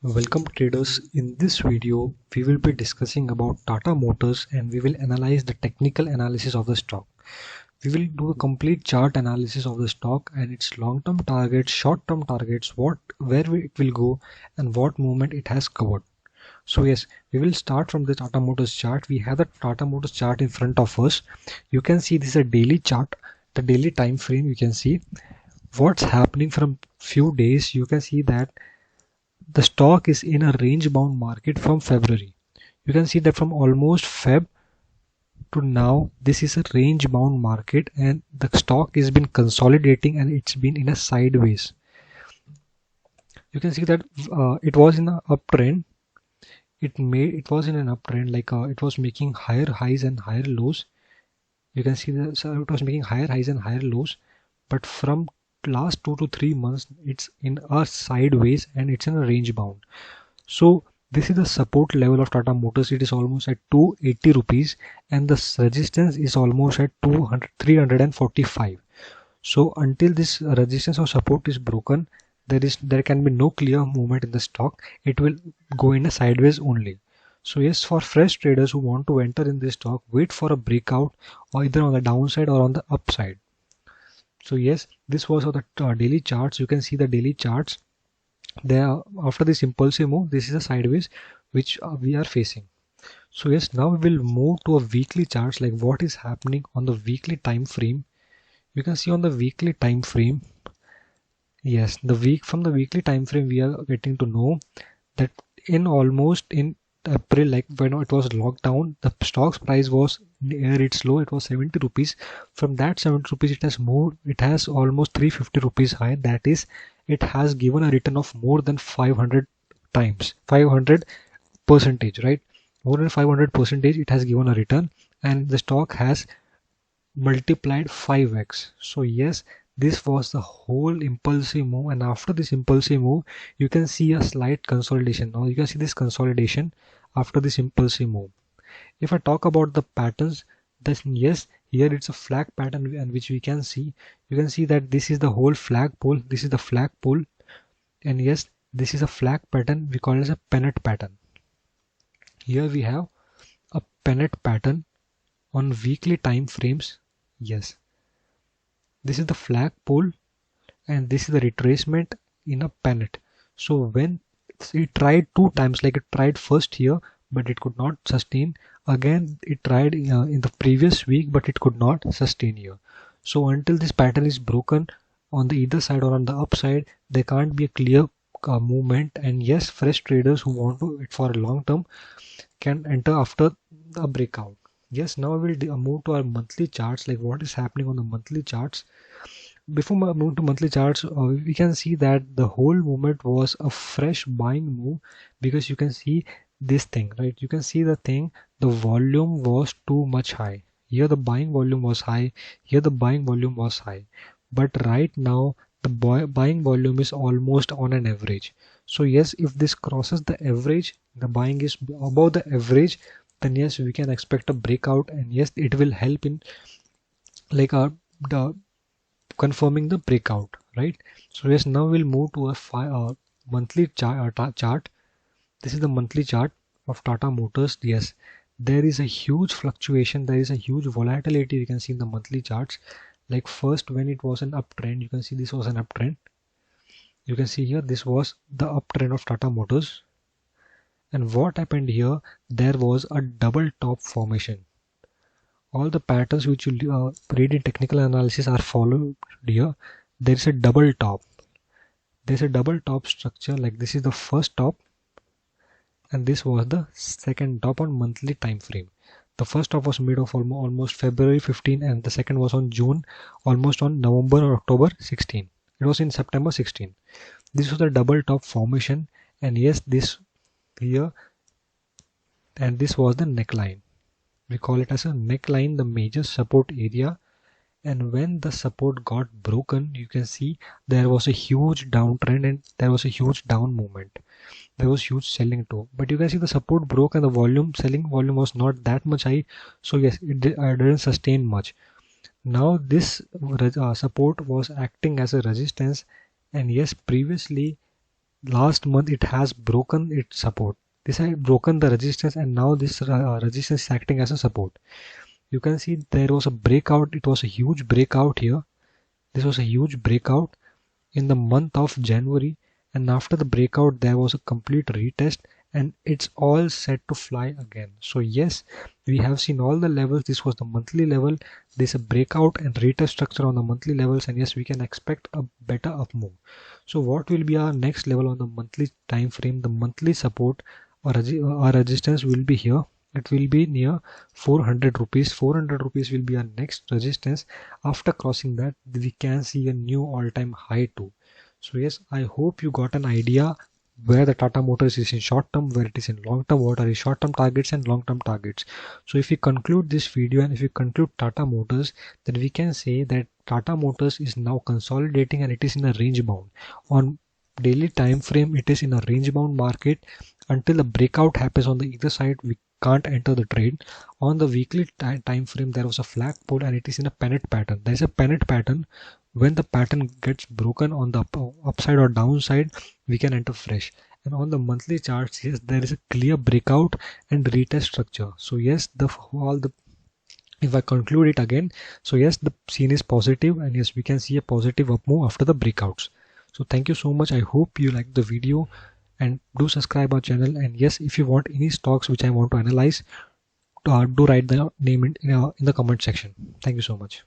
Welcome traders. In this video we will be discussing about Tata Motors and we will analyze the technical analysis of the stock. We will do a complete chart analysis of the stock and its long-term targets, short-term targets, where it will go and what movement it has covered. So yes, we will start from the Tata Motors chart. We have the Tata Motors chart in front of us. You can see this is a daily chart, the daily time frame. You can see what's happening from few days. You can see that the stock is in a range bound market from February. You can see that from almost Feb to now this is a range bound market and the stock has been consolidating and it's been in a sideways. You can see that it was in an uptrend. It was in an uptrend, like it was making higher highs and higher lows. You can see that it was making higher highs and higher lows, but from last 2 to 3 months it's in a sideways and it's in a range bound. So this is the support level of Tata Motors. It is almost at 280 rupees and the resistance is almost at 345. So until this resistance or support is broken, there can be no clear movement in the stock. It will go in a sideways only. So yes, for fresh traders who want to enter in this stock, wait for a breakout or either on the downside or on the upside. So yes, this was the daily charts. You can see the daily charts there. After this impulsive move, this is a sideways which we are facing. So yes, now we will move to a weekly charts, like what is happening on the weekly time frame. You can see on the weekly time frame, yes, from the weekly time frame we are getting to know that in April, like when it was locked down, the stock's price was near its low. It was 70 rupees. From that 70 rupees it has moved, it has almost 350 rupees high. That is, it has given a return of more than 500 times, 500 percentage, right? More than 500 percentage it has given a return and the stock has multiplied 5x. So yes, this was the whole impulsive move, and after this impulsive move you can see a slight consolidation. Now you can see this consolidation after this impulsive move. If I talk about the patterns, then yes, here it's a flag pattern and which we can see. You can see that this is the whole flag pole, this is the flag pole, and yes, this is a flag pattern. We call it as a pennant pattern. Here we have a pennant pattern on weekly time frames. Yes, this is the flag pole and this is the retracement in a pennant. So when it tried two times, like it tried first here but it could not sustain, again it tried in the previous week but it could not sustain here. So until this pattern is broken on the either side or on the upside, there can't be a clear movement. And yes, fresh traders who want to it for a long term can enter after a breakout. Yes, now we will move to our monthly charts, like what is happening on the monthly charts. Before moving to monthly charts, we can see that the whole movement was a fresh buying move, because you can see this thing, right? You can see the thing, the volume was too much high. Here the buying volume was high, here the buying volume was high, but right now the buying volume is almost on an average. So yes, if this crosses the average, the buying is above the average, then yes, we can expect a breakout, and yes, it will help in like the confirming the breakout, right? So yes, now we'll move to a monthly chart. This is the monthly chart of Tata Motors. Yes, there is a huge fluctuation, there is a huge volatility you can see in the monthly charts. Like first, when it was an uptrend, you can see this was an uptrend. You can see here this was the uptrend of Tata Motors. And what happened here, there was a double top formation. All the patterns which you read in technical analysis are followed here. There is a double top. There is a double top structure, like this is the first top and this was the second top on monthly time frame. The first top was made of almost February 15 and the second was on June, almost on November or October 16. It was in September 16. This was the double top formation, and yes, this here, and this was the neckline. We call it as a neckline, the major support area. And when the support got broken, you can see there was a huge downtrend and there was a huge down movement. There was huge selling too, but you can see the support broke and the selling volume was not that much high. So yes, it didn't sustain much. Now this support was acting as a resistance, and yes, previously last month it has broken its support. This had broken the resistance, and now this resistance is acting as a support. You can see there was a breakout. It was a huge breakout here. This was a huge breakout in the month of January, and after the breakout there was a complete retest, and it's all set to fly again. So yes, we have seen all the levels. This was the monthly level. There's a breakout and retest structure on the monthly levels, and yes, we can expect a better up move. So what will be our next level on the monthly time frame? The monthly support or resistance will be here. It will be near 400 rupees. 400 rupees will be our next resistance. After crossing that, we can see a new all-time high too. So yes, I hope you got an idea where the Tata Motors is in short term, where it is in long term, what are the short term targets and long term targets. So if we conclude this video, and if we conclude Tata Motors, then we can say that Tata Motors is now consolidating and it is in a range bound. On daily time frame, it is in a range bound market. Until the breakout happens on the either side, we can't enter the trade. On the weekly time frame, there was a flagpole and it is in a pennant pattern. There is a pennant pattern. When the pattern gets broken on the upside or downside, we can enter fresh. And on the monthly charts, yes, there is a clear breakout and retest structure. So yes, if I conclude it again, so yes, the scene is positive, and yes, we can see a positive up move after the breakouts. So thank you so much. I hope you liked the video, and do subscribe our channel. And yes, if you want any stocks which I want to analyze, do write the name in the comment section. Thank you so much.